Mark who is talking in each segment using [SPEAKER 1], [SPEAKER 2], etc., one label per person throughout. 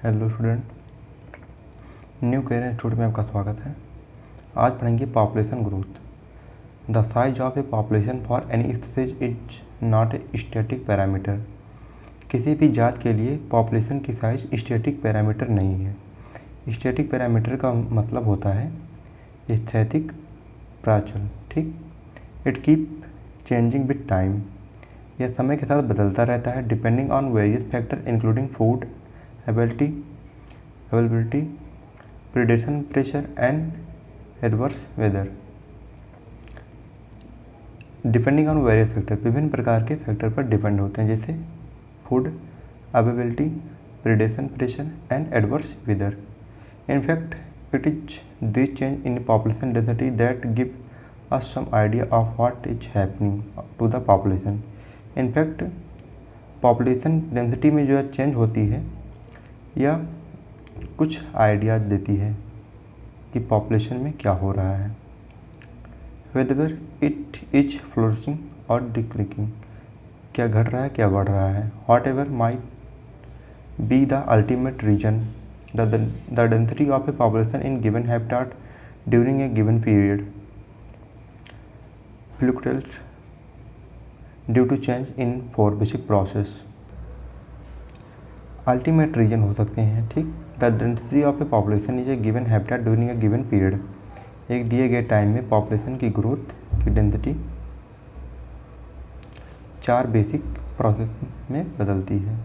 [SPEAKER 1] Hello student, new career institute में आपका स्वागत है। आज पढ़ेंगे population growth. The size of a population for any species is not a static parameter. किसी भी जात के लिए पॉपुलेशन की साइज स्टैटिक पैरामीटर नहीं है। स्टैटिक पैरामीटर का मतलब होता है स्थैतिक प्राचल। ठीक, it keep changing with time. यह समय के साथ बदलता रहता है depending on various factor including food availability, predation pressure and adverse weather। Depending on various factor, विभिन्न प्रकार के फैक्टर पर डिपेंड होते हैं, जैसे food availability, predation pressure and adverse weather. In fact it is this change in population density that give us some idea of what is happening to the population. In fact population density में जो है change होती है या कुछ ideas देती है कि पॉपुलेशन में क्या हो रहा है। वेदर इट इज फ्लोरिशिंग और डिक्रीजिंग, क्या घट रहा है क्या बढ़ रहा है। Whatever might be the ultimate reason, the density of a population in given habitat during a given period fluctuates due to change in 4 basic process. Ultimate reason हो सकते हैं। ठीक, the density of a population is a given habitat during a given period. एक दिए गए time में population की growth की डेंसिटी 4 बेसिक प्रोसेस में बदलती है।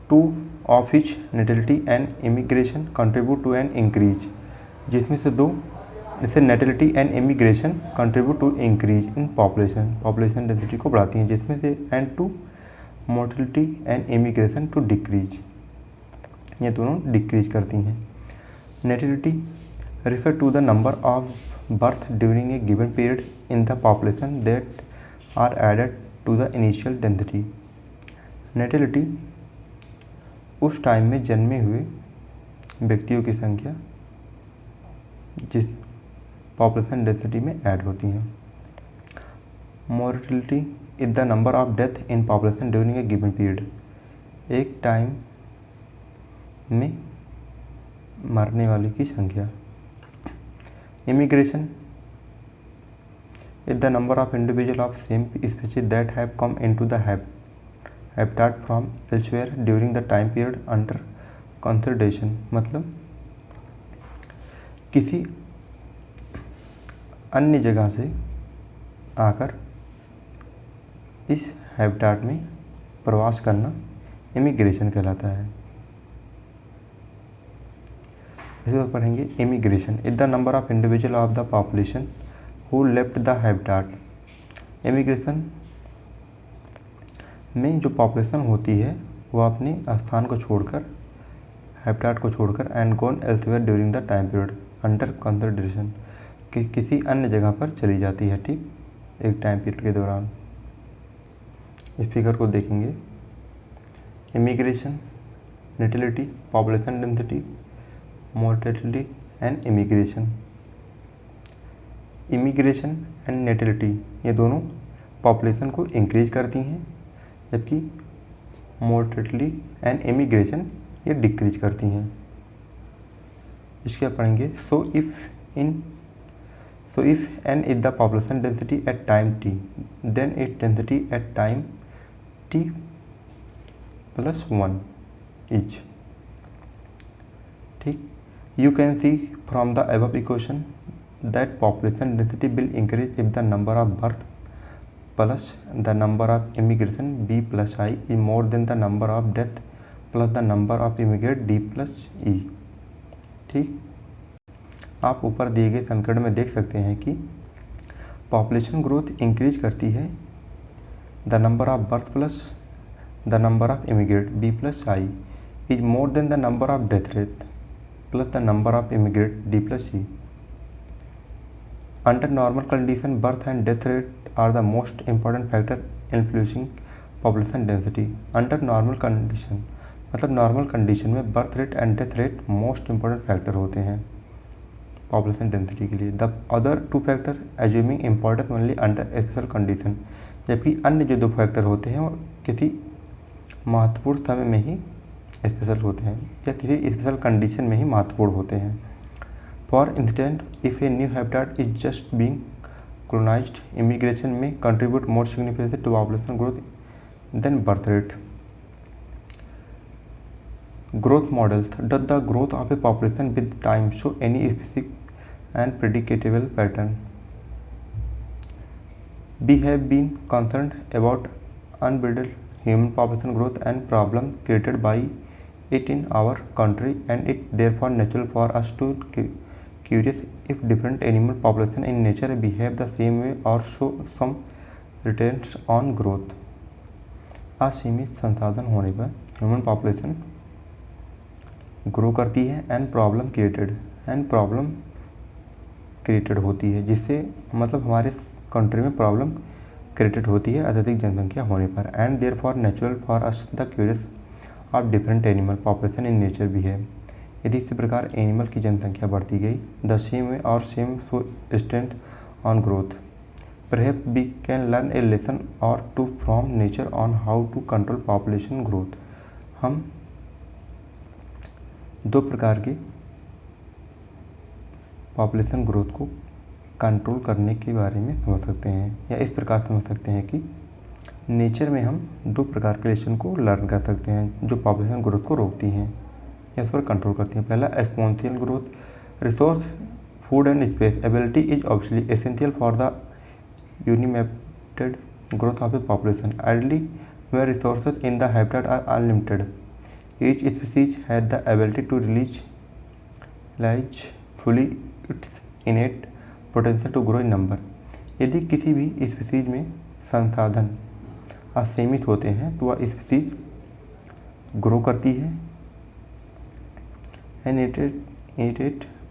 [SPEAKER 1] 2 of which natality and immigration contribute to an increase, जिसमें से 2 जैसे natality and immigration contribute to increase in population density को बढ़ाती हैं, जिसमें से and 2 mortality and immigration to decrease, ये दोनों डिक्रीज करती हैं। नेटिलिटी refer to the number of birth during a given period in the population that are added to the initial density। नेटिलिटी उस टाइम में जन्मे हुए व्यक्तियों की संख्या जिस पॉपुलेशन डेंसिटी में ऐड होती हैं। Mortality is the number of death in population during a given period, एक टाइम में मरने वाले की संख्या। Immigration is the number of individual of same species that have come into the habitat from elsewhere during the time period under consideration, मतलब किसी अन्य जगह से आकर इस हैबिtat में प्रवास करना इमिग्रेशन कहलाता है। इसे और पढ़ेंगे। Immigration is the number of individual of the population who left the habitat. Immigration में जो पॉपुलेशन होती है वह अपने स्थान को छोड़कर, हैबिtat को छोड़कर and gone elsewhere during the time period under consideration, कि किसी अन्य जगह पर चली जाती है। ठीक, एक टाइम पीरियड के दौरान। इस फिगर को देखेंगे। Immigration, natality, population density, mortality and immigration. Immigration and natality ये दोनों पॉपुलेशन को इंक्रीज करती हैं, जबकि मोर्टेलिटी एंड इमिग्रेशन ये डिक्रीज करती हैं। इसके पढ़ेंगे। So if N is the population density at time T, then it density at time T plus 1 is. ठीक, you can see from the above equation that population density will increase if the number of birth plus the number of immigration b plus I is more than the number of death plus the number of immigrant d plus e। ठीक, आप ऊपर दिए गए समीकरण में देख सकते हैं कि पॉपुलेशन ग्रोथ इंक्रीज करती है the number of birth plus the number of immigrant b plus I is more than the number of death rate plus the number of immigrant d plus e। Under normal condition, birth and death rate are the most important factor influencing population density। Under normal condition मतलब normal condition में birth rate and death rate most important factor होते हैं population density के लिए। The other 2 factor assuming importance only under special condition, जबकि अन्य जो 2 factor होते हैं वो किसी महत्वपूर्ण समय में ही स्पेशल होते हैं या किसी स्पेशल कंडीशन में ही महत्वपूर्ण होते हैं। For instance, if a new habitat is just being colonized, immigration may contribute more significantly to population growth than birth rate. Growth models. Does the growth of a population with time show any specific and predictable pattern? We have been concerned about unbridled human population growth and problems created by it in our country, and it therefore natural for us to curious if different animal population in nature behave the same way or show some returns on growth. असीमित संसाधन होने पर human population grow करती है and problem created होती है, जिससे मतलब हमारे कंट्री में प्रॉब्लम क्रिएटेड होती है अत्यधिक जनसंख्या होने पर। And therefore natural for us the curious of different animal population in nature behave. यदि इसी प्रकार एनिमल की जनसंख्या बढ़ती गई द सेम वे और same so stand on growth, perhaps we can learn a lesson or two from nature on how to control population growth. हम दो प्रकार के पॉपुलेशन ग्रोथ को कंट्रोल करने के बारे में समझ सकते हैं, या इस प्रकार समझ सकते हैं कि नेचर में हम दो प्रकार के लेसन को लर्न कर सकते हैं जो पॉपुलेशन ग्रोथ को रोकती हैं या इस पर कंट्रोल करती हैं। पहला exponential growth, resource food and space ability is obviously essential for the unimpeded growth of a population. Ideally where resources in the habitat are unlimited, each species has the ability to realise fully its innate potential to grow in number. यदि किसी भी species में संसाधन असीमित होते हैं तो वह स्पीसीज ग्रो करती है and it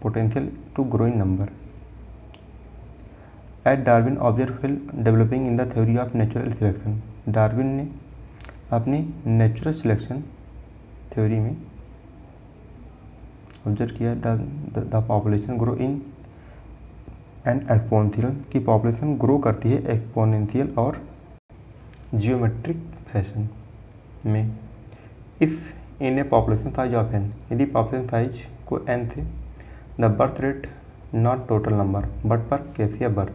[SPEAKER 1] potential to grow in number. As Darwin observed while developing in the theory of natural selection, Darwin ने अपनी नेचुरल सिलेक्शन थ्योरी में ऑब्जर्व किया the population grow in an exponential, की population grow करती है exponential और geometric fashion में। If in a population size of N, यदि पॉपुलेशन साइज को एन से the birth rate not total number but per capita birth,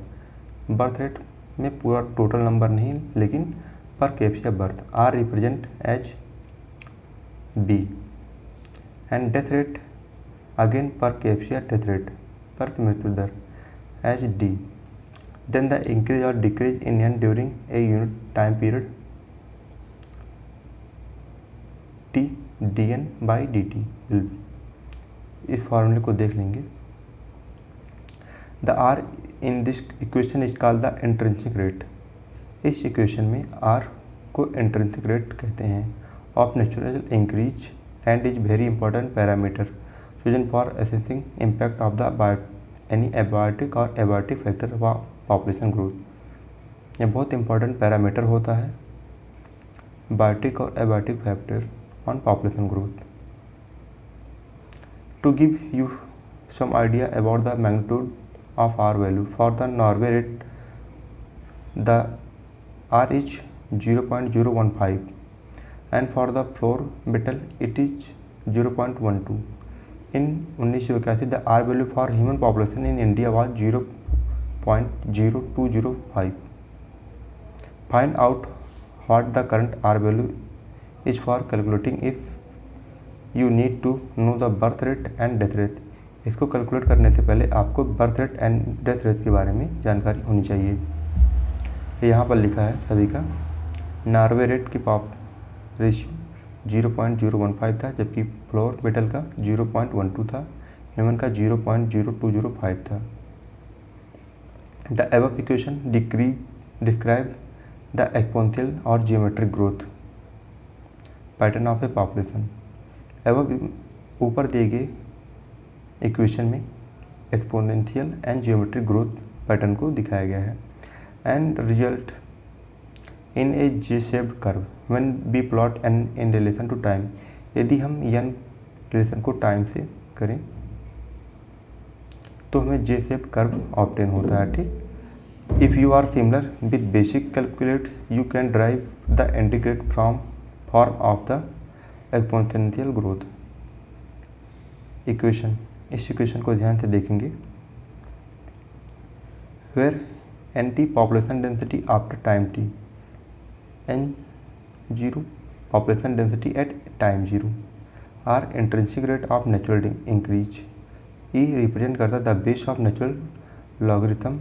[SPEAKER 1] birth rate में पूरा टोटल नंबर नहीं लेकिन per capita birth are represent as B and death rate again per capita death rate पर मृत्यु दर as D, then the increase or decrease in N during a unit time period T dn by dt will be। इस फॉर्मूले को देख लेंगे। The r in this equation is called the intrinsic rate. इस equation में r को intrinsic rate कहते हैं of natural increase and is very important parameter chosen for assessing impact of the any abiotic or abiotic factor of population growth. यह बहुत important parameter होता है biotic और abiotic factor on population growth. To give you some idea about the magnitude of R value, for the Norway rate the R is 0.015 and for the floor beetle it is 0.12. In 1981 the R value for human population in India was 0.0205. Find out what the current R value is for calculating if you need to know the birth rate and death rate। इसको calculate करने से पहले आपको birth rate and death rate के बारे में जानकारी होनी चाहिए। यहाँ पर लिखा है सभी का, नॉर्वे रेट की पॉप रेशियो 0.015 था जबकि फ्लोर बेटल का 0.12 था, ह्यूमन का 0.0205 था। The above equation describe the exponential और geometric growth pattern of a population. एवं ऊपर दिए गए इक्वेशन में exponential and geometric growth pattern को दिखाया गया है and result in a J shaped curve when we plot N in relation to time. यदि हम एन रिलेशन को टाइम से करें तो हमें जे शेप्ड कर्व ऑब्टेन होता है। ठीक, if you are similar with basic calculate you can derive the integrate from form of the exponential growth. Equation, इस इक्वेशन को ध्यान से देखेंगे। Where N T population density after time T, N zero population density at time zero, R intrinsic rate of natural increase, E represent करता the base of natural logarithm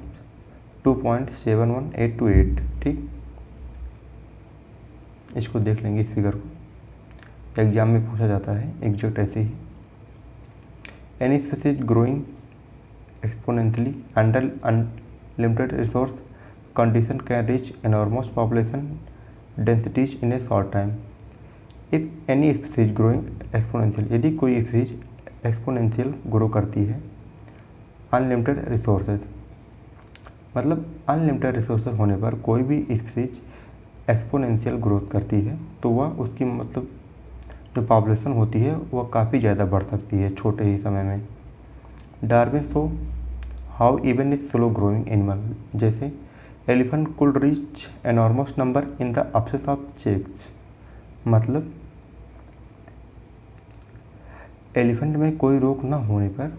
[SPEAKER 1] 2.71828। ठीक, इसको देख लेंगे। इस फिगर को एग्जाम में पूछा जाता है एग्जैक्ट ऐसे ही। Any species growing exponentially under unlimited resource condition can reach enormous population densities in a short time. If any species growing exponential, यदि कोई स्पीसीज एक्सपोनेंशियल ग्रो करती है अनलिमिटेड रिसोर्सेज, मतलब अनलिमिटेड रिसोर्सेज होने पर कोई भी स्पीसीज एक्सपोनेंशियल ग्रोथ करती है तो वह उसकी मतलब जो पॉपुलेशन होती है वह काफ़ी ज़्यादा बढ़ सकती है छोटे ही समय में। Darwin show how even is slow growing animal, जैसे elephant could reach enormous number in the absence of checks, मतलब एलिफेंट में कोई रोग न होने पर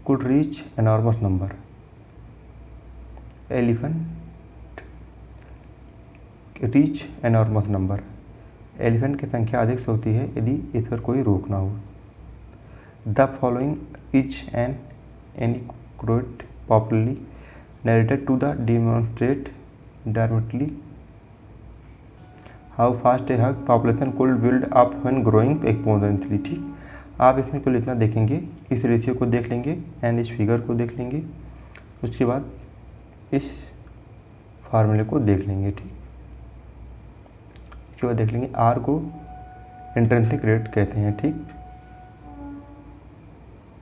[SPEAKER 1] could reach enormous number, elephant reach enormous number, elephant की संख्या अधिक से होती है यदि इस पर कोई रोक ना हो। The following is an anecdote popularly narrated to the demonstrate directly how fast a huge population could build up when growing exponentially. ठीक, आप इसमें कुल इतना देखेंगे, इस रेशियो को देख लेंगे एंड इस फिगर को देख लेंगे, उसके बाद इस फार्मूले को देख लेंगे। ठीक, इसके बाद देख लेंगे आर को इंट्रिंसिक रेट कहते हैं। ठीक,